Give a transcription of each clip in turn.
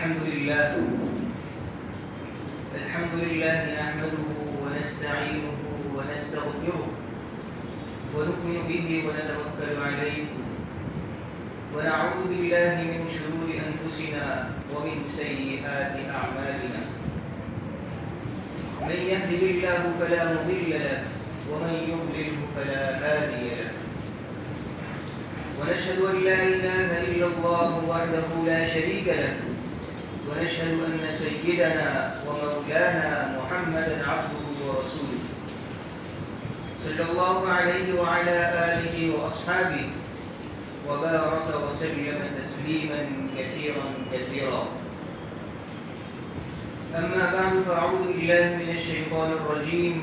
الحمد لله نحمده ونستعينه ونستغفره ونؤمن به ونتوكل عليه ونعوذ بالله من شرور أنفسنا ومن سيئات أعمالنا. من يهده الله فلا مضل له ومن يضلله فلا هادي له. ونشهد أن لا إله إلا الله وحده لا شريك له ونشهد أن سيدنا ومولانا محمدا عبده ورسوله صلى الله عليه وعلى آله وأصحابه وبارك وسلم تسليما كثيرا كثيرا. أما بعد فأعوذ بالله من الشيطان الرجيم.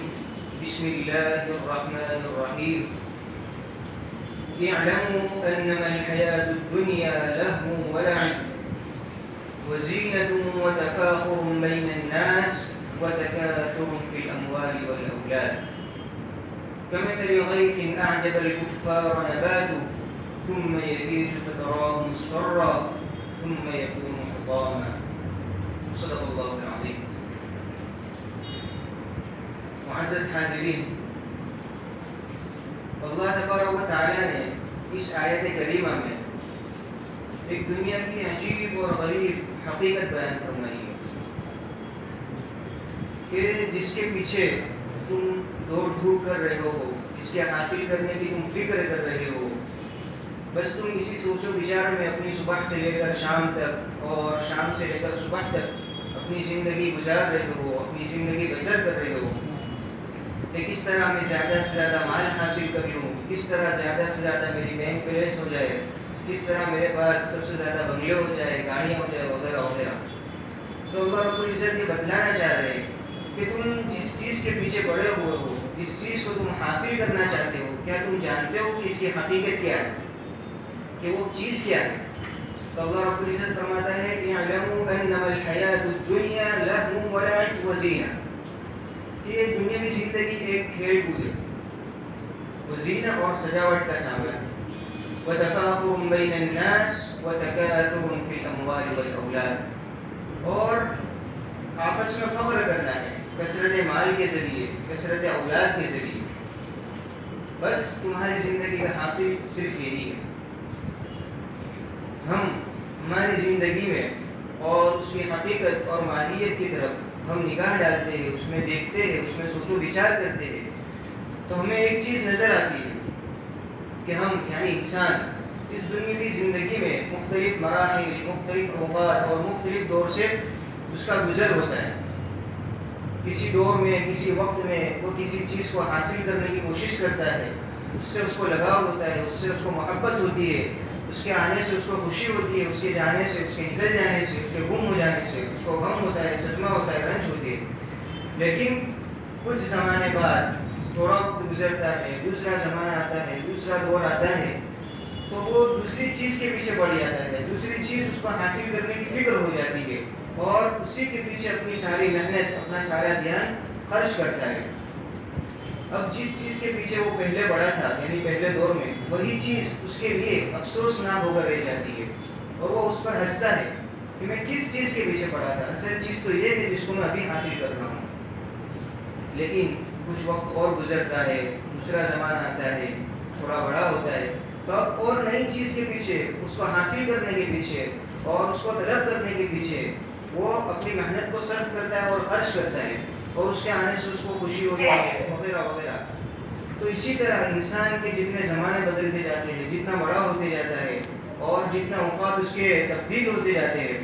بسم الله الرحمن الرحيم. اعلموا أنما الحياة الدنيا لهو ولعب وزينة وتفاخر بين الناس وتكاثر في الأموال والأولاد كمثل غيث أعجب الكفار نباته ثم يهيج فتراه مصفرا ثم يكون حطاما. صدق الله العظيم. معزز حاضرین، اللہ تبارک و تعالی نے اس آیت کریمہ میں ایک دنیا کی عجیب اور غریب حقیقت بیان فرمائی ہے کہ جس کے پیچھے تم دوڑ دھوپ کر رہے ہو، جس کے حاصل کرنے کی تم فکر کر رہے ہو، بس تم اسی سوچ و بچار میں اپنی صبح سے لے کر شام تک اور شام سے لے کر صبح تک اپنی زندگی گزار رہے ہو، اپنی زندگی بسر کر رہے ہو کہ کس طرح میں زیادہ سے زیادہ مال حاصل کر لوں، کس طرح زیادہ سے زیادہ میری بینک بیلنس ہو جائے، کس طرح میرے پاس سب سے زیادہ بنگلے ہو جائے، گاڑیاں ہو جائے، وغیرہ وغیرہ. تو اللہ رب العزت یہ بتلانا چاہ رہے ہیں کہ تم جس چیز کے پیچھے پڑے ہوئے ہو، جس چیز کو تم حاصل کرنا چاہتے ہو، کیا تم جانتے ہو کہ اس کی حقیقت کیا ہے، کہ وہ چیز کیا ہے؟ تو اللہ رب العزت فرماتا ہے کہ اعلموا انما الحیاۃ الدنیا لہو ولعب وزینہ، کہ یہ دنیاوی زندگی ایک کھیل کود ہے، وزینہ اور سجاوٹ کا سامان، وتفاخر بین الناس وتکاثر فی الاموال والاولاد، اور آپس میں فخر کرنا ہے کثرت مال کے ذریعے، کثرت اولاد کے ذریعے. بس تمہاری زندگی کا حاصل صرف یہی ہے. ہم ہماری زندگی میں اور اس کی حقیقت اور ماہیت کی طرف ہم نگاہ ڈالتے ہیں، اس میں دیکھتے ہیں، اس میں سوچ و بچار کرتے ہیں، تو ہمیں ایک چیز نظر آتی ہے کہ ہم یعنی انسان اس دنیاوی زندگی میں مختلف مراحل، مختلف اوقات اور مختلف دور سے اس کا گزر ہوتا ہے. کسی دور میں، کسی وقت میں وہ کسی چیز کو حاصل کرنے کی کوشش کرتا ہے، اس سے اس کو لگاؤ ہوتا ہے، اس سے اس کو محبت ہوتی ہے، اس کے آنے سے اس کو خوشی ہوتی ہے، اس کے جانے سے، اس کے نکل جانے سے، اس کے گم ہو جانے سے اس کو غم ہوتا ہے، صدمہ ہوتا ہے، رنج ہوتی ہے. لیکن کچھ زمانے بعد تھوڑا وقت گزرتا ہے، دوسرا زمانہ آتا ہے، دوسرا دور آتا ہے، تو وہ دوسری چیز کے پیچھے پڑ جاتا ہے، دوسری چیز اس کو حاصل کرنے کی فکر ہو جاتی ہے اور اسی کے پیچھے اپنی ساری محنت، اپنا سارا دھیان خرچ کرتا ہے. اب جس چیز کے پیچھے وہ پہلے بڑا تھا یعنی پہلے دور میں، وہی چیز اس کے لیے افسوسناک ہو کر رہ جاتی ہے اور وہ اس پر ہنستا ہے کہ میں کس چیز کے پیچھے پڑا تھا، اصل چیز تو یہ ہے جس کو میں ابھی حاصل کر رہا ہوں. لیکن کچھ وقت اور گزرتا ہے، دوسرا زمانہ آتا ہے، تھوڑا بڑا ہوتا ہے، تو اب اور نئی چیز کے پیچھے، اس کو حاصل کرنے کے پیچھے اور اس کو طلب کرنے کے پیچھے وہ اپنی محنت کو صرف کرتا ہے اور خرچ کرتا ہے اور اس کے آنے سے اس کو خوشی ہوتی ہے وغیرہ وغیرہ. تو اسی طرح انسان کے جتنے زمانے بدلتے جاتے ہیں، جتنا بڑا ہوتے جاتا ہے اور جتنا اوقات اس کے تبدیل ہوتے جاتے ہیں،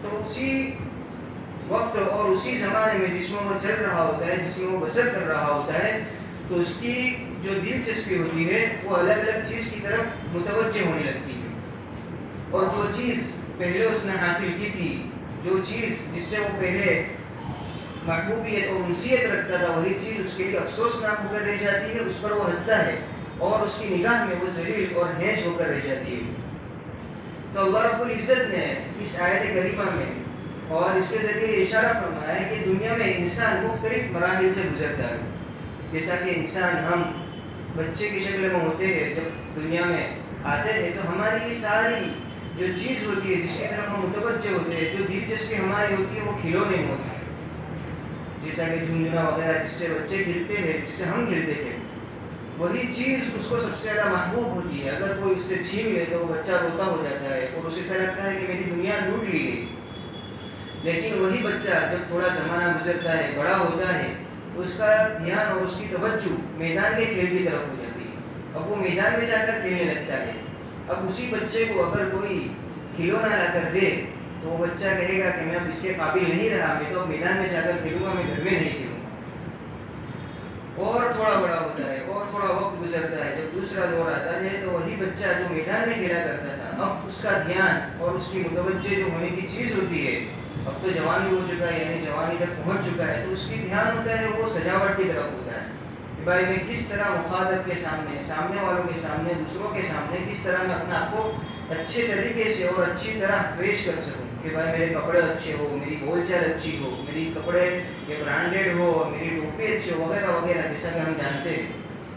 تو اسی وقت اور اسی زمانے میں جس میں وہ چل رہا ہوتا ہے، جس میں وہ بسر کر رہا ہوتا ہے، تو اس کی جو دلچسپی ہوتی ہے وہ الگ الگ چیز کی طرف متوجہ ہونے لگتی ہے. اور جو چیز پہلے اس نے حاصل کی تھی، جو چیز جس سے وہ پہلے محبوبیت اور انسیت رکھتا تھا، وہی چیز اس کے لیے افسوسناک ہو کر رہ جاتی ہے، اس پر وہ ہنستا ہے اور اس کی نگاہ میں وہ ذلیل اور ہینچ ہو کر رہ جاتی ہے. تو اللہ رب العزت نے اس آیت کریمہ میں اور اس کے ذریعے اشارہ فرمایا ہے کہ دنیا میں انسان مختلف مراحل سے گزرتا ہے. جیسا کہ انسان ہم بچے کی شکل میں ہوتے ہیں، جب دنیا میں آتے ہیں تو ہماری ساری جو چیز ہوتی ہے جس کی طرف ہم متوجہ ہوتے ہیں، جو دلچسپی ہماری ہوتی ہے، وہ کھلونے میں ہوتی ہے، جیسا کہ جھنجھنا وغیرہ جس سے بچے کھیلتے ہیں، جس سے ہم کھیلتے تھے، وہی چیز اس کو سب سے زیادہ محبوب ہوتی ہے۔ اگر کوئی اس سے چھین لے تو وہ بچہ روتا ہو جاتا ہے اور اسے ایسا لگتا ہے کہ میری دنیا لوٹ لی گئی۔ لیکن وہی بچہ جب تھوڑا زمانہ گزرتا ہے، بڑا ہوتا ہے، تو اس کا دھیان اور اس کی توجہ میدان کے کھیل کی طرف ہو جاتی ہے۔ اب وہ میدان میں جا کر کھیلنے لگتا ہے۔ اب اسی بچے کو اگر کوئی کھلونا لا کر دے تو وہ بچہ کہے گا کہ میں اب اس کے قابل نہیں رہا، میں تو اب میدان میں جا کر کھیلوں گا، میں گھر میں نہیں کھیلوں گا۔ اور تھوڑا بڑا ہوتا ہے اور تھوڑا وقت گزرتا ہے، جب دوسرا دور آتا ہے تو وہی بچہ جو میدان میں کھیلا کرتا تھا، اب اس کا دھیان اور اس کی متوجہ جو ہونے کی چیز ہوتی ہے، اب تو جوان بھی ہو چکا ہے، یعنی جوانی تک پہنچ چکا ہے، تو اس کی دھیان ہوتا ہے وہ سجاوٹ کی طرف ہوتا ہے کہ بھائی میں کس طرح مخاطب کے سامنے، سامنے والوں کے سامنے، دوسروں کے سامنے کس طرح میں اپنے آپ کو اچھے طریقے سے اور اچھی طرح پیش کر سکوں، کہ بھائی میرے کپڑے اچھے ہو، میری بول چال اچھی ہو، میری کپڑے یہ برانڈیڈ ہو، میری ٹوپی اچھی ہو، وغیرہ وغیرہ، جیسا کہ ہم جانتے ہیں۔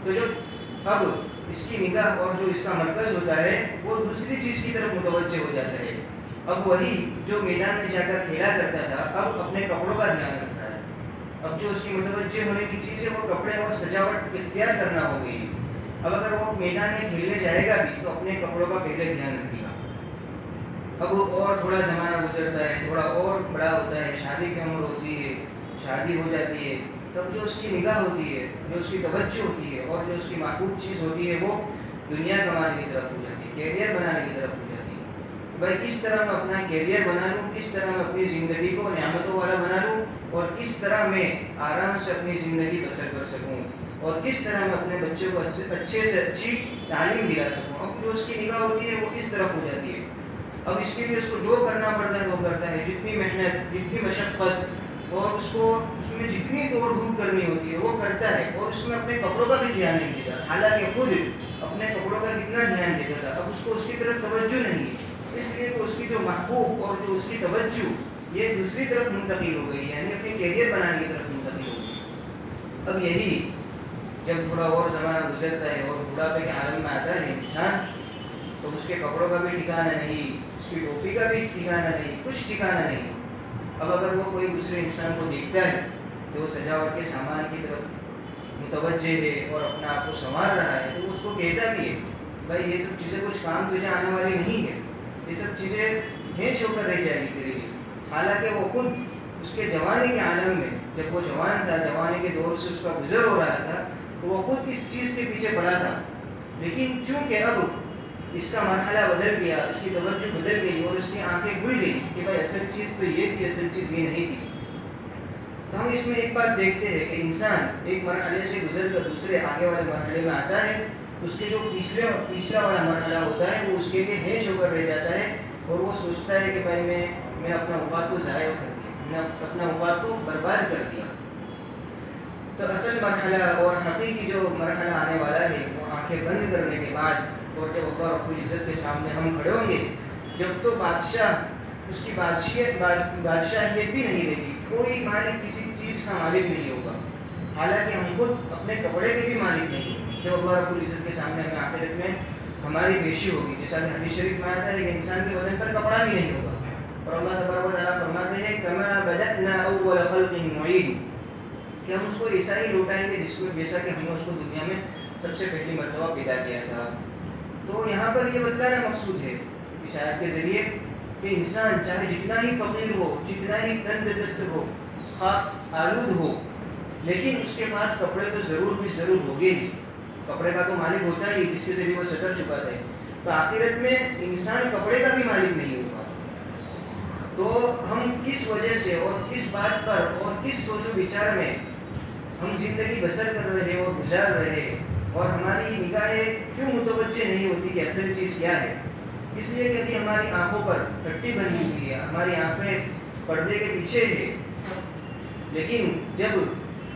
تو جب اب اس کی نگاہ اور جو اس کا مرکز ہوتا ہے وہ دوسری چیز کی طرف متوجہ ہو جاتا ہے۔ اب وہی جو میدان میں جا کر کھیلا کرتا تھا، اب اپنے کپڑوں کا دھیان رکھتا ہے۔ اب جو اس کی متوجہ ہونے کی چیز ہے وہ کپڑے اور سجاوٹ اختیار کرنا ہو گئی۔ اب اگر وہ میدان میں کھیلنے جائے گا بھی تو اپنے کپڑوں کا پہلے دھیان رکھے گا۔ اب اور تھوڑا زمانہ گزرتا ہے، تھوڑا اور بڑا ہوتا ہے، شادی کی عمر ہوتی ہے، شادی ہو جاتی ہے، تب جو اس کی نگاہ ہوتی ہے، جو اس کی توجہ ہوتی ہے اور جو اس کی محبوب چیز ہوتی ہے وہ دنیا کمانے کی طرف ہو جاتی ہے، کیریئر بنانے کی طرف ہو جاتی ہے۔ بھائی کس طرح میں اپنا کیریئر بنا لوں، کس طرح میں اپنی زندگی کو نعمتوں والا بنا لوں، اور کس طرح میں آرام سے اپنی زندگی بسر کر سکوں، اور کس طرح میں اپنے بچے کو اچھے سے اچھی تعلیم دلا سکوں۔ اب جو اس کی نگاہ ہوتی ہے وہ اس طرف ہو جاتی ہے۔ اب اس کے لیے اس کو جو کرنا پڑتا ہے وہ کرتا ہے، جتنی محنت، جتنی مشقت اور اس کو اس میں جتنی دوڑ دھوپ کرنی ہوتی ہے وہ کرتا ہے، اور اس میں اپنے کپڑوں کا بھی دھیان نہیں دیتا، حالانکہ خود اپنے کپڑوں کا کتنا دھیان دیتا تھا، اب اس کو اس کی طرف توجہ نہیں ہے، اس لیے تو اس کی جو محبوب اور جو اس کی توجہ یہ دوسری طرف منتقل ہو گئی، یعنی اپنے کیریئر بنانے کی طرف منتقل ہو گئی۔ اب یہی جب تھوڑا اور زمانہ گزرتا ہے اور بڑھاپے کے عالم میں آتا ہے انسان، تو اس کے کپڑوں کا بھی ٹھکانہ نہیں، اس کی ٹوپی کا بھی ٹھکانہ نہیں، کچھ ٹھکانہ نہیں۔ اب اگر وہ کوئی دوسرے انسان کو دیکھتا ہے تو وہ سجاوٹ کے سامان کی طرف متوجہ ہے اور اپنا آپ کو سنوار رہا ہے، تو اس کو کہتا بھی ہے بھائی یہ سب چیزیں کچھ کام تجھے آنے والی نہیں ہے، یہ سب چیزیں ہینچ ہو کر رہ جائے گی تیرے لیے۔ حالانکہ وہ خود اس کے جوانی کے عالم میں، جب وہ جوان تھا، جوانی کے دور سے اس کا گزر ہو رہا تھا، تو وہ خود اس چیز کے پیچھے پڑا تھا، لیکن چونکہ اب اس کا مرحلہ بدل گیا، اس کی توجہ بدل گئی اور اس کی آنکھیں کھل گئی کہ بھائی اصل چیز تو یہ تھی، اصل چیز یہ نہیں تھی۔ تو ہم اس میں ایک بات دیکھتے ہیں کہ انسان ایک مرحلے سے گزر کر دوسرے آگے والے مرحلے میں آتا ہے، اس کے جو پچھلا والا مرحلہ ہوتا ہے وہ اس کے لیے ہینچ ہو کر رہ جاتا ہے، اور وہ سوچتا ہے کہ بھائی میں اپنا اوقات کو ضائع کر دیا، میں نے اپنا اوقات کو برباد کر دیا۔ تو اصل مرحلہ اور حقیقی جو مرحلہ آنے والا ہے وہ آنکھیں بند کرنے کے بعد، اور جب اللہ رب العزت کے سامنے ہم کھڑے ہوں گے، جب تو بادشاہ اس کی بادشاہیت بھی نہیں رہی، کوئی مالک کسی چیز کا مالک نہیں ہوگا، حالانکہ ہم خود اپنے کپڑے کے بھی مالک نہیں ہیں۔ جب اللہ رب العزت کے سامنے ہمیں آخرت میں ہماری پیشی ہوگی، جیسا کہ حدیث شریف میں آتا ہے کہ انسان کے بدن پر کپڑا بھی نہیں ہوگا، اور اللہ تبارک و تعالیٰ فرماتے ہیں کما بدأنا اول خلق نعید، کہ ہم اس کو ایسا ہی لوٹائیں گے جیسا کہ ہم نے اس کو دنیا میں سب سے پہلی مرتبہ پیدا کیا تھا۔ تو یہاں پر یہ بتلانا مقصود ہے اس آیت کے ذریعے کہ انسان چاہے جتنا ہی فقیر ہو، جتنا ہی تنگ دست ہو، خاک آلود ہو، لیکن اس کے پاس کپڑے تو ضرور ہوگے ہی، کپڑے کا تو مالک ہوتا ہی جس کے ذریعے وہ سطر چھپاتا ہے۔ تو آخرت میں انسان کپڑے کا بھی مالک نہیں ہوگا۔ تو ہم کس وجہ سے اور کس بات پر اور کس سوچ و بچار میں ہم زندگی بسر کر رہے اور گزار رہے، اور ہماری نگاہیں کیوں متوجہ نہیں ہوتی کہ اصل چیز کیا ہے؟ اس لیے کہ ابھی ہماری آنکھوں پر پٹی بنی ہوئی ہے، ہماری آنکھیں پردے کے پیچھے ہے، لیکن جب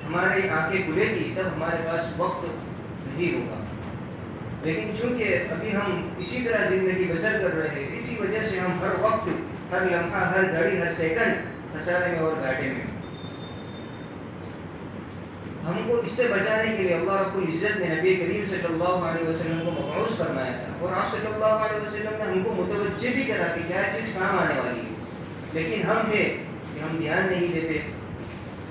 ہماری آنکھیں کھلے گی تب ہمارے پاس وقت نہیں ہوگا۔ لیکن چونکہ ابھی ہم اسی طرح زندگی بسر کر رہے ہیں، اسی وجہ سے ہم ہر وقت، ہر لمحہ، ہر گھڑی، ہر سیکنڈ خسارے میں اور گھاٹے میں۔ ہم کو اس سے بچانے کے لیے اللہ رب العزت نے نبی کریم صلی اللہ علیہ وسلم کو مبعوث فرمایا تھا، اور آپ صلی اللہ علیہ وسلم نے ہم کو متوجہ بھی کرا کہ کیا چیز کام آنے والی ہے، لیکن ہم ہے کہ ہم دھیان نہیں دیتے۔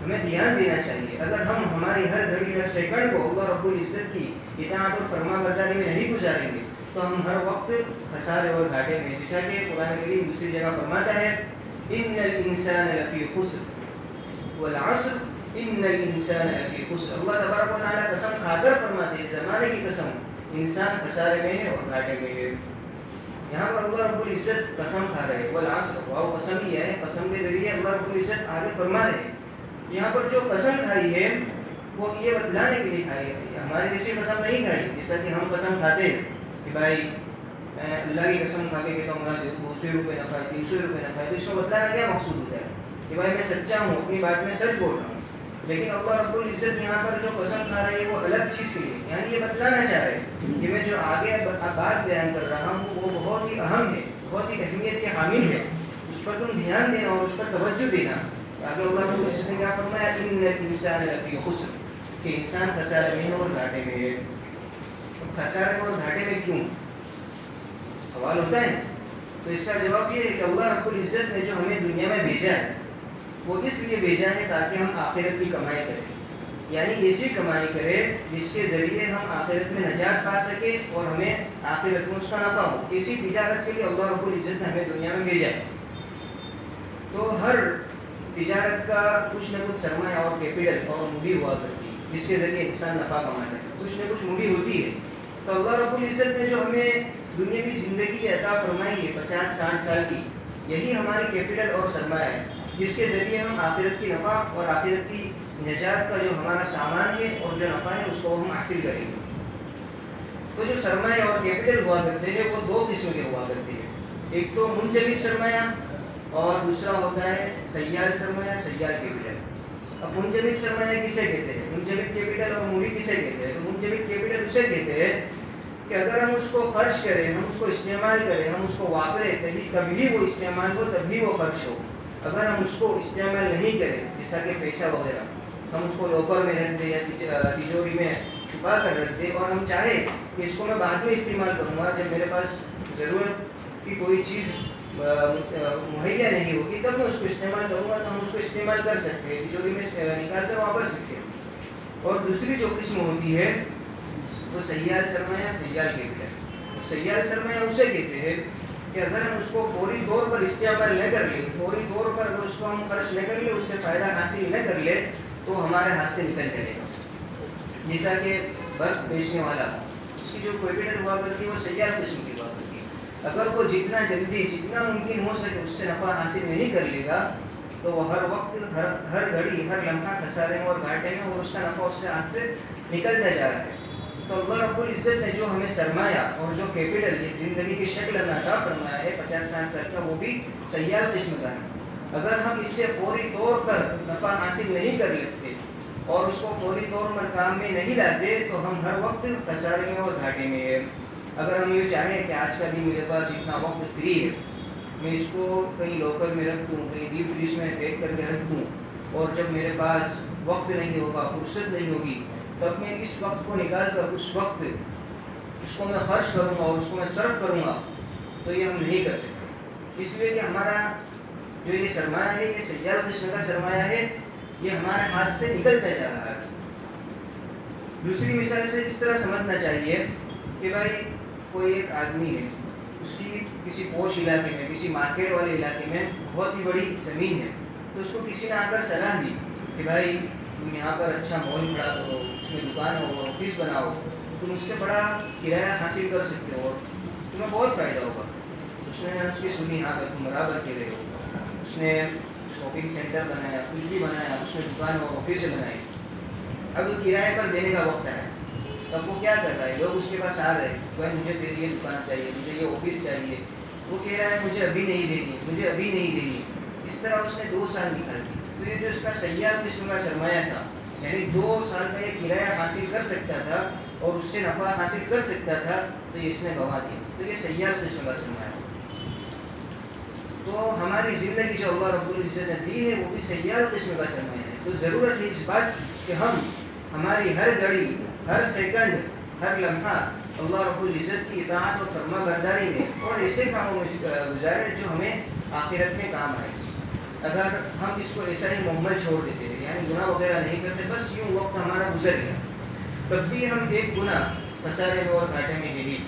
ہمیں دھیان دینا چاہیے۔ اگر ہم ہماری ہر گھڑی ہر سیکنڈ کو اللہ رب العزت کی اطاعت اور فرما برداری میں نہیں گزاریں گے تو ہم ہر وقت خسارے اور گھاٹے میں، جیسا کہ قرآن کریم دوسری جگہ فرماتا ہے ان الانسان لفی خسر والعصر ان الانسان لفی خسر۔ اللہ تبارک و تعالیٰ قسم کھا کر فرماتے ہیں، زمانے کی قسم، انسان خسارے میں ہے اور گھاٹے میں ہے۔ یہاں پر اللہ رب العزت قسم کھا رہے ہیں، والعصر، واو قسم ہی ہے، قسم کے ذریعے اللہ رب العزت آگے فرما رہے ہیں۔ یہاں پر جو قسم کھائی ہے وہ یہ بتلانے کے لیے کھائی ہے، ہماری جیسی قسم نہیں کھائی، جیسا کہ ہم قسم کھاتے ہیں کہ بھائی میں اللہ کی قسم کھا کے کہتا ہوں میرا 200 روپے نفع ہے، 300 روپے نفع ہے، تو اس کو بتلانا کیا مقصود ہوتا ہے کہ بھائی میں سچا ہوں، اپنی بات میں سچ بول رہا ہوں۔ لیکن اللہ رب العزت یہاں پر جو قسم کھا رہے ہیں وہ الگ چیز کے لیے، یعنی یہ بتلانا چاہ رہے ہیں کہ میں جو آگے بات بیان کر رہا ہوں وہ بہت ہی اہم ہے، بہت ہی اہمیت کے حامل ہے، اس پر تم دھیان دینا اور اس پر توجہ دینا۔ آگے اللہ رب العزت نے کیا فرمایا، ان الانسان لفی خسر، کہ انسان خسارے میں اور گھاٹے میں ہے۔ خسارے میں اور گھاٹے میں کیوں سوال ہوتا ہے، تو اس کا جواب یہ ہے کہ اللہ رب العزت نے جو ہمیں دنیا میں بھیجا ہے وہ اس لیے بھیجا ہے تاکہ ہم آخرت کی کمائی کریں، یعنی ایسی کمائی کریں جس کے ذریعے ہم آخرت میں نجات پا سکیں اور ہمیں آخرت میں اس کا نفع ہو۔ اسی تجارت کے لیے اللہ رب العزت نے ہمیں دنیا میں بھیجا ہے۔ تو ہر تجارت کا کچھ نہ کچھ سرمایہ اور کیپٹل اور موڑی ہوا کرتی ہے جس کے ذریعے انسان نفع کماتا ہے، کچھ نہ کچھ موڑی ہوتی ہے۔ تو اللہ رب العزت نے جو ہمیں دنیاوی زندگی عطا فرمائی ہے 50-60 سال کی، یہی ہماری کیپٹل اور سرمایہ ہے جس کے ذریعے ہم آخرت کی نفع اور آخرت کی نجات کا جو ہمارا سامان ہے اور جو نفع ہے اس کو ہم حاصل کریں گے۔ تو جو سرمایہ اور کیپٹل ہوا کرتے ہیں وہ دو قسم کے ہوا کرتے ہیں، ایک تو منجمد سرمایہ اور دوسرا ہوتا ہے سیال سرمایہ، سیال کیپٹل۔ اب منجمد سرمایہ کسے کہتے ہیں، منجمد کیپٹل اور موڑی کسے کہتے ہیں؟ تو منجمد کیپٹل اسے کہتے ہیں کہ اگر ہم اس کو خرچ کریں، ہم اس کو استعمال کریں، ہم اس کو واپریں تبھی وہ استعمال ہو، تبھی وہ خرچ ہو۔ اگر ہم اس کو استعمال نہیں کریں جیسا کہ پیسہ وغیرہ، ہم اس کو لاکر میں رکھ دیں یا تجوری میں چھپا کر رکھ دیں اور ہم چاہیں کہ اس کو میں بعد میں استعمال کروں گا، جب میرے پاس ضرورت کی کوئی چیز مہیا نہیں ہوگی تب میں اس کو استعمال کروں گا، تو ہم اس کو استعمال کر سکتے ہیں، تجوری میں نکال کر واپر سکتے ہیں۔ اور دوسری جو قسم ہوتی ہے وہ سیال سرمایہ، سیال کیپٹل۔ سیال سرمایہ اسے کہتے ہیں کہ اگر ہم اس کو فوری طور پر استعمال نہ کر لیں، فوری طور پر اگر اس کو ہم خرچ نہ کر لیں، اس سے فائدہ حاصل نہ کر لیں تو ہمارے ہاتھ سے نکل جائے گا۔ جیسا کہ برف بیچنے والا، اس کی جو کیپٹل ہوا کرتی ہے وہ سیال قسم کی ہوا کرتی ہے، اگر وہ جتنا جلدی جتنا ممکن ہو سکے اس سے نفع حاصل نہیں کر لے گا تو وہ ہر وقت ہر گھڑی ہر لمحہ خسارے میں اور گھاٹے میں، اور اس کا نفع اس سے ہاتھ سے نکلتا جا رہا ہے۔ تو اللہ رب العزت نے جو ہمیں سرمایہ اور جو کیپٹل یہ زندگی کی شکل عطا فرمایا ہے 50-60 سال کا، وہ بھی سیال قسم کا ہے۔ اگر ہم اس سے فوری طور پر نفع حاصل نہیں کر لیتے اور اس کو فوری طور پر کام میں نہیں لاتے تو ہم ہر وقت خسارے میں اور گھاٹے میں ہیں۔ اگر ہم یہ چاہیں کہ آج کا دن میرے پاس اتنا وقت فری ہے، میں اس کو کہیں لاکر میں رکھ دوں، کہیں ڈیپ فریز میں پیک کر کے رکھ دوں، اور جب میرے پاس وقت نہیں ہوگا، فرصت نہیں ہوگی، تب میں اس وقت کو نکال کر اس وقت اس کو میں خرچ کروں گا اور اس کو میں صرف کروں گا، تو یہ ہم نہیں کر سکتے۔ اس لیے کہ ہمارا جو یہ سرمایہ ہے یہ سیال قسم کا سرمایہ ہے، یہ ہمارے ہاتھ سے نکلتا جا رہا ہے۔ دوسری مثال سے اس طرح سمجھنا چاہیے کہ بھائی کوئی ایک آدمی ہے، اس کی کسی پوش علاقے میں، کسی مارکیٹ والے علاقے میں بہت ہی بڑی زمین ہے، تو اس کو کسی نے آ کر صلاح دی کہ بھائی تم یہاں پر اچھا مال کھڑا کرو، اس میں دکان ہو، آفس بناؤ، تم اس سے بڑا کرایہ حاصل کر سکتے ہو، تمہیں بہت فائدہ ہوگا۔ اس نے اس کی سنی، یہاں پر تم برابر کے رہے ہو، اس نے شاپنگ سینٹر بنایا، کچھ بھی بنایا، اس نے دکان اور آفس بنائی۔ اب وہ کرایہ پر دینے کا وقت ہے، تب وہ کیا کر رہا ہے، لوگ اس کے پاس آ رہے ہیں، بھائی مجھے تیری یہ دکان چاہیے، مجھے یہ آفس چاہیے، وہ کہہ رہا ہے مجھے ابھی نہیں دینی، مجھے ابھی نہیں دینی۔ اس طرح اس نے 2 سال نکال دی۔ تو یہ جو اس کا سیال قسم کا سرمایہ تھا، یعنی 2 سال کا یہ کرایہ حاصل کر سکتا تھا اور اس سے نفع حاصل کر سکتا تھا، تو یہ اس نے گنوا دیا۔ تو یہ سیال قسم کا سرمایہ۔ تو ہماری زندگی جو اللہ رب العزت نے دی ہے وہ بھی سیال قسم کا سرمایہ ہے۔ تو ضرورت ہے اس بات کہ ہم ہماری ہر گھڑی، ہر سیکنڈ، ہر لمحہ اللہ رب العزت کی اطاعت اور فرما برداری میں اور ایسے کاموں میں گزارے جو ہمیں آخرت میں کام آئے. اگر ہم اس کو ایسا ہی معمول چھوڑ دیتے ہیں، یعنی گناہ وغیرہ نہیں کرتے، بس یوں وقت ہمارا گزر گیا، تب بھی ہم ایک گناہ خسارے میں اور گھاٹے میں نہیں.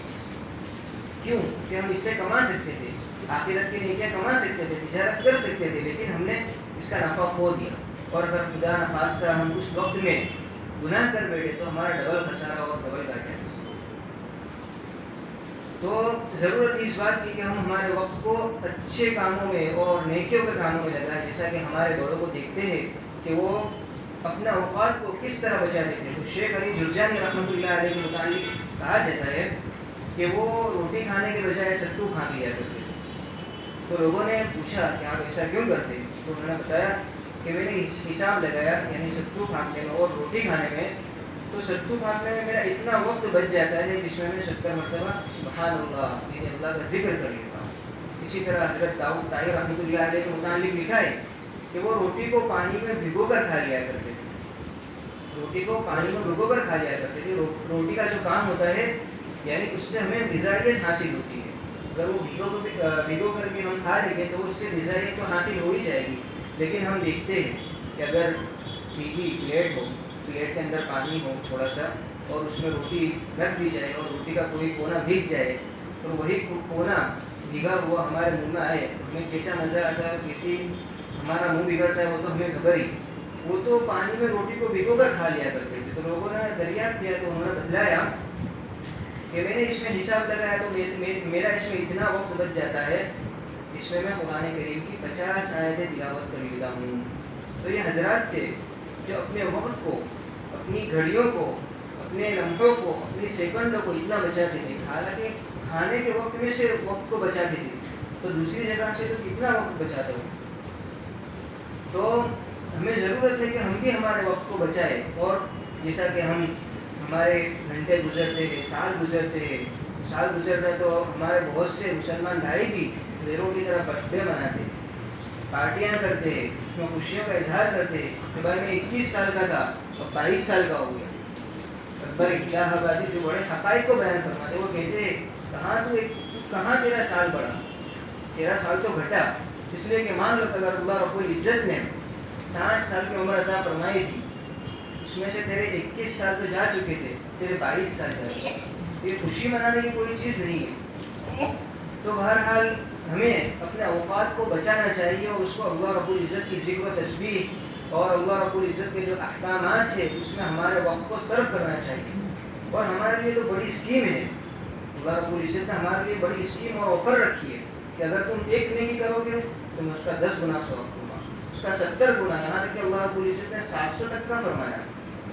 کیوں کہ ہم اس سے کما سکتے تھے، آخرت کی نیکیاں کما سکتے تھے، تجارت کر سکتے تھے، لیکن ہم نے اس کا نفع کھو دیا. اور اگر خدا نخواستہ ہم اس وقت میں گناہ کر بیٹھے تو ہمارا ڈبل خسارہ اور ڈبل گھاٹا. تو ضرورت ہے اس بات کی کہ ہم ہمارے وقت کو اچھے کاموں میں اور نیکیوں کے کاموں میں لگائیں. جیسا کہ ہمارے بڑوں کو دیکھتے ہیں کہ وہ اپنا اوقات کو کس طرح بچا دیتے ہیں. تو شیخ علی جرجانی رحمۃ اللہ علیہ کے متعلق کہا جاتا ہے کہ وہ روٹی کھانے کے بجائے ستو کھا لیا کرتے تھے. تو لوگوں نے پوچھا کہ آپ ایسا کیوں کرتے؟ تو انہوں نے بتایا کہ میں نے حساب لگایا، یعنی ستو کھانے میں اور روٹی کھانے میں، تو ستو کھانے میں میرا اتنا وقت بچ جاتا ہے جس میں 70 مرتبہ سبحان اللہ، یعنی اللہ کا ذکر کر لیتا ہوں. اسی طرح حضرت داؤد طاہر رحمۃ اللہ علیہ کے متعلق لکھا ہے کہ وہ روٹی کو پانی میں بھگو کر کھا لیا کرتے تھے. روٹی کو پانی میں بھگو کر کھا لیا کرتے تھے. روٹی کا جو کام ہوتا ہے، یعنی اس سے ہمیں غذائیت حاصل ہوتی ہے. اگر وہ بھگو کر کے ہم کھا لیں گے تو اس سے غذائیت تو حاصل ہو ہی جائے گی. لیکن ہم دیکھتے ہیں کہ اگر بھیگی پلیٹ ہو، پلیٹ کے اندر پانی ہو تھوڑا سا، اور اس میں روٹی رکھ دی جائے اور روٹی کا کوئی کونا بھیگ جائے، تو وہی کونا بھیگا ہوا ہمارے منہ میں آئے، ہمیں کیسا نظر آتا ہے، کسی ہمارا منہ بگڑتا ہے، وہ تو ہمیں خبر ہی. وہ تو پانی میں روٹی کو بھگو کر کھا لیا کرتے تھے. تو لوگوں نے دریافت کیا تو انہوں نے بتلایا کہ میں نے اس میں حساب لگایا تو میرا اس میں اتنا وقت بچ جاتا ہے جس میں قرآن کریم کی 50 آیتیں تلاوت کر لیتا ہوں. تو یہ حضرات تھے جو اپنے وقت کو، اپنی گھڑیوں کو، اپنے لمحوں کو، اپنی سیکنڈوں کو اتنا بچاتے تھے. حالانکہ کھانے کے وقت میں سے وقت کو بچاتے تھے، تو دوسری جگہ سے تو کتنا وقت بچاتے ہو. تو ہمیں ضرورت ہے کہ ہم بھی ہمارے وقت کو بچائیں. اور جیسا کہ ہمارے گھنٹے گزرتے ہیں، سال گزرتے ہیں، سال گزرتا ہے، تو ہمارے بہت سے مسلمان بھائی بھی غیروں کی طرح برتھ ڈے مناتے ہیں، پارٹیاں کرتے ہیں، اس میں خوشیوں کا اظہار کرتے ہیں کہ بھائی میں 21 سال کا تھا اور 22 سال کا ہو گیا. اکبر الہ آبادی جو بڑے حقائق کو بیان فرماتے ہیں، وہ کہتے ہیں کہاں تیرا سال بڑھا، تیرا سال تو گھٹا. اس لیے کہ مان لو اگر اللہ رب العزت نے 60 سال کی عمر عطا فرمائی تھی، اس میں سے تیرے 21 سال تو جا چکے تھے، تیرے 22 سال جا چکے. یہ خوشی منانے کی کوئی چیز نہیں ہے. تو بہرحال ہمیں اپنے اوقات کو بچانا چاہیے اور اس کو اللہ رب العزت کی ذکر و تسبیح اور اللہ رب العزت کے جو احکامات ہیں اس میں ہمارے وقت کو صرف کرنا چاہیے. اور ہمارے لیے تو بڑی اسکیم ہے، اللہ رب العزت نے ہمارے لیے بڑی اسکیم اور آفر رکھی ہے کہ اگر تم ایک نیکی کرو گے تو میں اس کا 10 گنا ثواب دوں گا، اس کا 70 گنا، یہاں تک کہ اللہ رب العزت نے 700 تک کا فرمایا.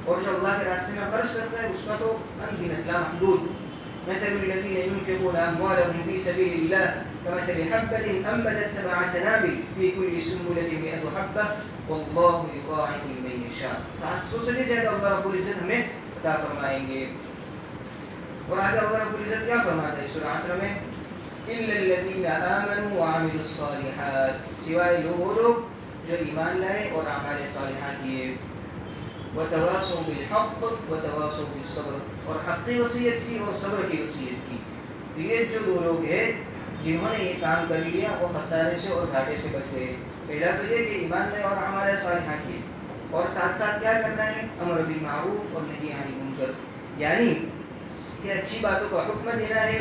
اور جو اللہ کے راستے میں خرچ کرتا ہے اس کا تو انگنت لا محدود. مثل الذين ينفقون أموالهم في سبيل الله كمثل حبة أنبتت 7 سنابل في كل سنبلة 100 حبة والله يضاعف لمن يشاء. 700 سے بھی زیادہ اللہ رب العزت ہمیں عطا فرمائیں گے. اور آگے اللہ رب العزت کیا فرماتا ہے سورہ عصر میں؟ إلا الذين آمنوا وعملوا الصالحات، سوائے وہ لوگ جو ایمان لائے اور اعمال صالحہ کیے. وتواصوا بالحق وتواصوا بالصبر، اور حق کی وصیت کی اور صبر کی وصیت کی. یہ جو دو لوگ ہیں جنہوں نے یہ کام کر لیا وہ خسارے سے اور گھاٹے سے بچ گئے. پہلا تو یہ کہ ایمان لائے اور اعمال صالحہ کیے، اور ساتھ ساتھ کیا کرنا ہے؟ امر بالمعروف اور نہی عن المنکر، یعنی کہ اچھی باتوں کا حکم دینا ہے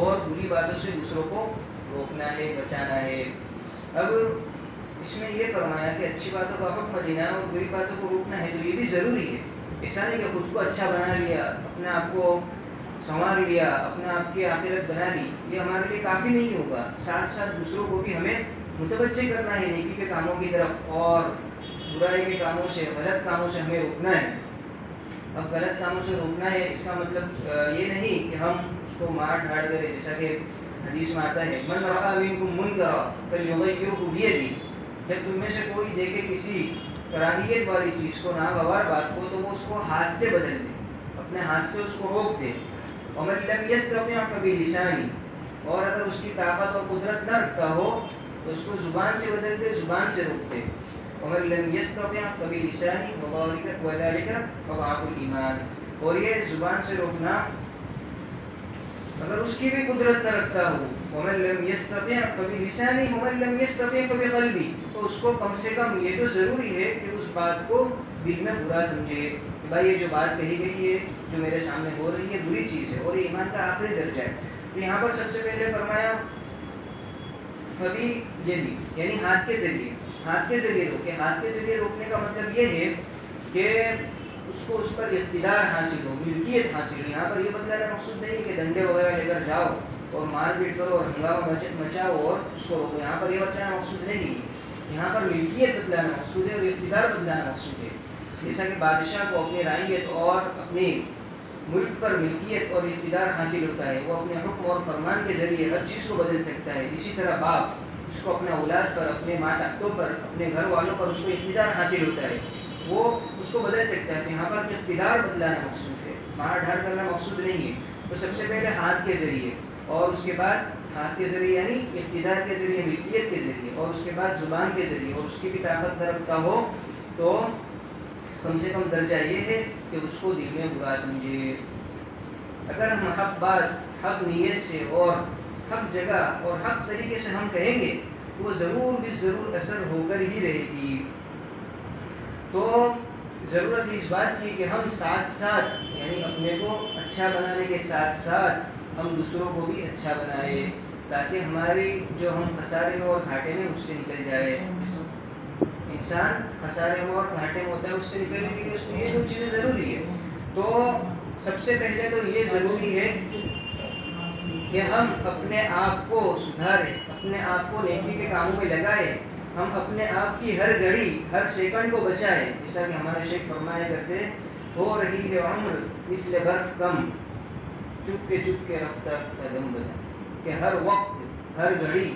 اور بری باتوں سے دوسروں کو روکنا ہے، بچانا ہے. اب اس میں یہ فرمایا کہ اچھی باتوں کا حکم دینا ہے اور بری باتوں کو روکنا ہے، تو یہ بھی ضروری ہے. ایسا نہیں کہ خود کو اچھا بنا لیا، اپنے آپ کو سنوار لیا، اپنے آپ کی آخرت بنا لی، یہ ہمارے لیے کافی نہیں ہوگا. ساتھ ساتھ دوسروں کو بھی ہمیں متوجہ کرنا ہے نیکی کے کاموں کی طرف، اور برائی کے کاموں سے، غلط کاموں سے ہمیں روکنا ہے. اب غلط کاموں سے روکنا ہے اس کا مطلب یہ نہیں کہ ہم اس کو مار ڈھاڑ کریں، جیسا کہ حدیث میں آتا ہے من رأى منکم منکرا فلیغیرہ بیدہ، جب تم میں سے کوئی دیکھے کسی کراہیت والی چیز کو، ناگوار بات کو، تو وہ اس کو ہاتھ سے بدل دے، اپنے ہاتھ سے اس کو روک دے. ومن لم یستطع فبلسانہ، اور اگر اس کی طاقت اور قدرت نہ رکھتا ہو تو اس کو زبان سے بدلتے، زبان سے روکتے. ومن لم يستطع فبلسانه وذلك اضعف الایمان. اور یہ زبان سے روکنا اگر اس کی بھی قدرت نہ رکھتا ہو، ومن لم يستطع فبلسانه ومن لم يستطع فبقلبه، تو اس کو کم سے کم یہ تو ضروری ہے کہ اس بات کو دل میں برا سمجھے کہ بھائی یہ جو بات کہی گئی ہے، جو میرے سامنے ہو رہی ہے، بری چیز ہے اور یہ ایمان کا آخری درجہ ہے. تو یہاں پر سب سے پہلے فرمایا فبی یدی، یعنی ہاتھ کے ذریعے، ہاتھ کے ذریعے روکے. ہاتھ کے ذریعے روکنے کا مطلب یہ ہے کہ اس کو اس پر اقتدار حاصل ہو، ملکیت حاصل ہو. یہاں پر یہ بتلانا مقصود نہیں کہ ڈنڈے وغیرہ لے کر جاؤ اور مار پیٹ کرو اور ہنگامہ مچاؤ اور اس کو روکو. یہاں پر یہ بتلانا مقصود نہیں ہے. یہاں پر ملکیت بتلانا مقصود ہے اور اقتدار بتلانا مقصود ہے. جیسا کہ بادشاہ کو اپنی رعیت اور اپنے ملک پر ملکیت اور اقتدار حاصل ہوتا ہے، وہ اپنے حکم اور فرمان کے ذریعے ہر چیز کو بدل سکتا ہے. اسی طرح باپ اس کو اپنے اولاد پر، اپنے ماتحتوں پر، اپنے گھر والوں پر اس کو اقتدار حاصل ہوتا ہے، وہ اس کو بدل سکتا ہے. یہاں پر اقتدار بدلانا مقصود ہے، مار ڈھاڑ کرنا مقصود نہیں ہے. تو سب سے پہلے ہاتھ کے ذریعے، اور اس کے بعد ہاتھ کے ذریعے یعنی اقتدار کے ذریعے، ملکیت کے ذریعے، اور اس کے بعد زبان کے ذریعے. اور اس کی بھی طاقت نہ رکھتا ہو تو کم سے کم درجہ یہ ہے کہ اس کو دل میں برا سمجھے. اگر ہم حق بات، حق نیت سے اور حق جگہ اور حق طریقے سے ہم کہیں گے تو وہ ضرور بھی ضرور اثر ہو کر ہی رہے گی. تو ضرورت ہے اس بات کی کہ ہم ساتھ ساتھ یعنی اپنے کو اچھا بنانے کے ساتھ ساتھ ہم دوسروں کو بھی اچھا بنائے، تاکہ ہماری جو ہم خسارے میں اور گھاٹے میں اس سے نکل جائے. انسان خسارے میں اور گھاٹے میں ہوتا ہے، اس سے نکلنے کے لیے اس کو یہ دو چیزیں ضروری ہے. تو سب سے پہلے تو یہ ضروری ہے کہ ہم اپنے آپ کو سدھاریں، اپنے آپ کو نیکی کے کاموں میں لگائیں، ہم اپنے آپ کی ہر گھڑی، ہر سیکنڈ کو بچائیں. جیسا کہ ہمارے شیخ فرمایا کرتے، ہو رہی ہے عمر مثل برف کم، چپ کے رفتہ قدم بدل. کہ ہر وقت، ہر گھڑی،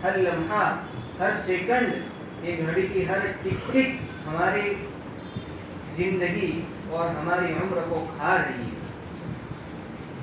ہر لمحہ، ہر سیکنڈ، یہ گھڑی کی ہر ٹک ٹک ہماری زندگی اور ہماری عمر کو کھا رہی ہے،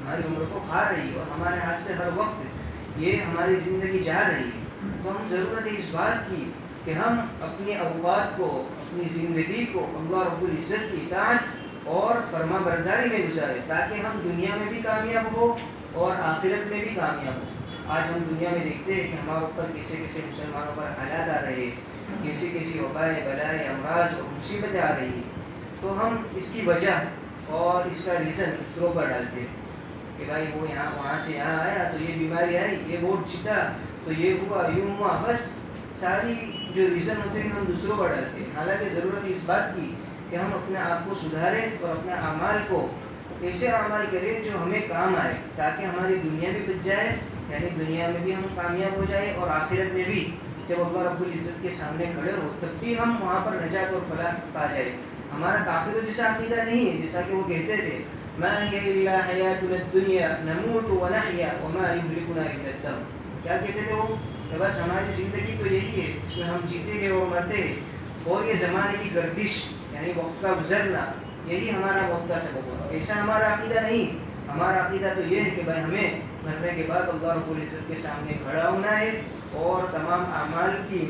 ہماری عمر کو کھا رہی ہے، اور ہمارے ہاتھ سے ہر وقت یہ ہماری زندگی جا رہی ہے. تو ہم ضرورت ہے اس بات کی کہ ہم اپنے اوقات کو، اپنی زندگی کو اللہ رب العزت کی اطاعت اور فرما برداری میں گزاریں، تاکہ ہم دنیا میں بھی کامیاب ہو اور آخرت میں بھی کامیاب ہو. آج ہم دنیا میں دیکھتے ہیں کہ ہمارے اوپر کیسے کیسے مسلمانوں پر حالات آ رہے ہیں، کیسی کیسی وبائیں، بلائیں، امراض اور مصیبتیں آ رہی ہیں. تو ہم اس کی وجہ اور اس کا ریزن دوسروں پر ڈالتے ہیں کہ بھائی وہ یہاں وہاں سے یہاں آیا تو یہ بیماری آئی، یہ ووٹ جیتا تو یہ ہوا، یوں ہوا. بس ساری جو ریزن ہوتے ہیں ہم دوسروں پر ڈالتے ہیں. حالانکہ ضرورت ہے اس بات کی کہ ہم اپنے آپ کو سدھاریں اور اپنے اعمال کو ایسے اعمال کریں جو ہمیں کام آئے، تاکہ ہماری دنیا بھی بچ جائے، یعنی دنیا میں بھی ہم کامیاب ہو جائیں، اور آخرت میں بھی جب اللہ رب العزت کے سامنے کھڑے ہو تب بھی ہم وہاں پر نجات اور فلاح پا جائے. ہمارا کافروں جیسا عقیدہ نہیں ہے، جیسا کہ وہ کہتے تھے ما هي الا حیاتنا الدنیا نموت ونحیا وما یهلکنا الا الدہر. کیا کہتے تھے وہ؟ کہ بس ہماری زندگی تو یہی ہے، اس میں ہم جیتے ہیں اور مرتے ہیں، اور یہ زمانے کی گردش یعنی وقت کا گزرنا یہی ہمارا موت کا سبب ہوگا. ایسا ہمارا عقیدہ نہیں. ہمارا عقیدہ تو یہ ہے کہ بھائی ہمیں مرنے کے بعد اللہ رب العزت کے سامنے کھڑا ہونا ہے اور تمام اعمال کی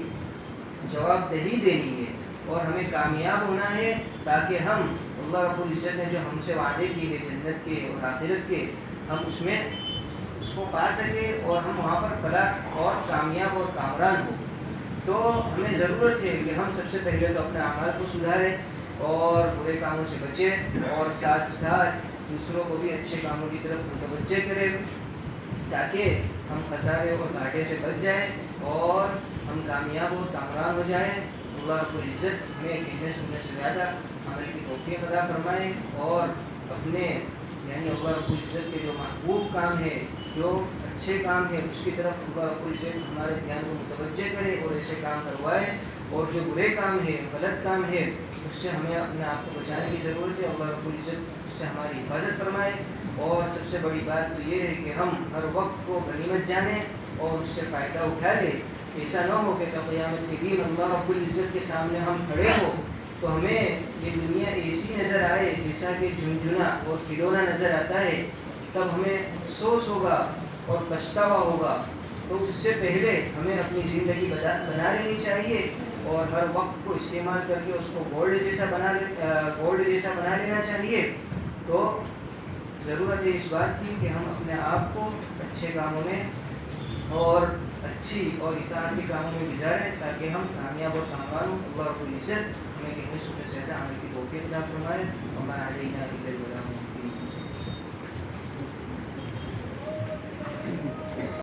جواب دہی دینی ہے، اور ہمیں کامیاب ہونا ہے، تاکہ ہم اللہ رب العزت نے جو ہم سے وعدے کیے ہیں جنت کے اور آخرت کے، ہم اس میں اس کو پا سکیں اور ہم وہاں پر فلاح اور کامیاب اور کامران ہوں. تو ہمیں ضرورت ہے کہ ہم سب سے پہلے تو اپنے اعمال کو سدھاریں اور برے کاموں سے بچیں، اور ساتھ ساتھ دوسروں کو بھی اچھے کاموں کی طرف متوجہ کریں، تاکہ ہم خسارے اور گھاٹے سے بچ جائیں اور ہم کامیاب اور کامران ہو جائیں. اللہ رب العزت ہمیں کہنے سننے سے زیادہ عمل کی توفیق عطا فرمائے، اور اپنے یعنی اللہ رب العزت کے جو محبوب کام ہے، جو اچھے کام ہے، اس کی طرف اللہ رب العزت ہمارے دھیان کو متوجہ کرے اور ایسے کام کروائے، اور جو برے کام ہے، غلط کام ہے، اس سے ہمیں اپنے آپ کو بچانے کی ضرورت ہے. اللہ رب العزت اس سے ہماری حفاظت فرمائے. اور سب سے بڑی بات تو یہ ہے کہ ہم ہر وقت کو غنیمت جانیں اور اس سے فائدہ اٹھا لیں. ایسا نہ ہو کہ قیامت کے دن اللہ رب العزت کے سامنے ہم کھڑے ہو تو ہمیں یہ دنیا ایسی نظر آئے جیسا کہ جھنجھنا اور کھلونا نظر آتا ہے. تب ہمیں افسوس ہوگا اور پچھتاوا ہوگا تو اس سے پہلے ہمیں اپنی زندگی بنا لینی چاہیے اور ہر وقت کو استعمال کر کے اس کو گولڈ جیسا بنا لینا چاہیے. تو ضرورت ہے اس بات کی کہ ہم اپنے آپ کو اچھے کاموں میں اور اچھی اور اطاعتی کاموں میں گزاریں تاکہ ہم کامیاب اور کامیاب ہوں. اللہ رب العزت ہمیں کہنے سے زیادہ عمل کی توفیق عطا فرمائے. وما علینا الا البلاغ المبین.